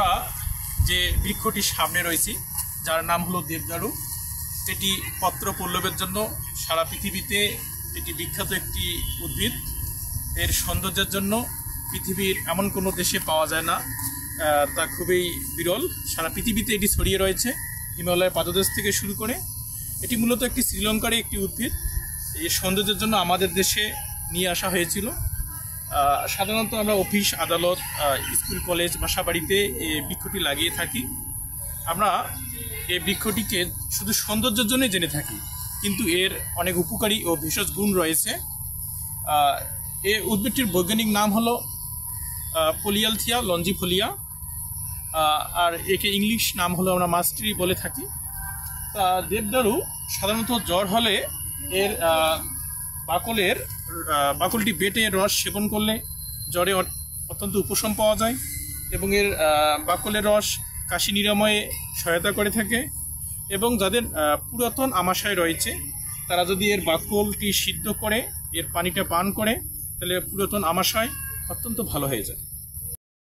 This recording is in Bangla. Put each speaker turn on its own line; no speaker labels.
আমরা যে বৃক্ষটির সামনে রয়েছি, যার নাম হলো দেবদারু, এটি পত্র পল্লবের জন্য সারা পৃথিবীতে এটি বিখ্যাত একটি উদ্ভিদ। এর সৌন্দর্যের জন্য পৃথিবীর এমন কোনো দেশে পাওয়া যায় না, তা খুবই বিরল। সারা পৃথিবীতে এটি ছড়িয়ে রয়েছে, হিমালয়ের পাদদেশ থেকে শুরু করে। এটি মূলত একটি শ্রীলঙ্কার একটি উদ্ভিদ। এর সৌন্দর্যের জন্য আমাদের দেশে নিয়ে আসা হয়েছিল। সাধারণত আমরা অফিস, আদালত, স্কুল, কলেজ, বাসাবাড়িতে এই বৃক্ষটি লাগিয়ে থাকি। আমরা এই বৃক্ষটিকে শুধু সৌন্দর্যের জন্যই জেনে থাকি, কিন্তু এর অনেক উপকারী ও ভেষজ গুণ রয়েছে। এই উদ্ভিদটির বৈজ্ঞানিক নাম হলো পলিয়ালথিয়া লঞ্জিফোলিয়া, আর একে ইংলিশ নাম হলো আমরা মাস্ট্রি বলে থাকি। দেবদারু সাধারণত জ্বর হলে এর বাকলটি বেটে রস সেবন করলে জ্বরে অত্যন্ত উপশম পাওয়া যায়, এবং এর বাকলের রস কাশি নিরাময়ে সহায়তা করে থাকে। এবং যাদের পুরাতন আমাশয় রয়েছে, তারা যদি এর বাকলটি সিদ্ধ করে এর পানিটা পান করে, তাহলে পুরাতন আমাশয় অত্যন্ত ভালো হয়ে যায়।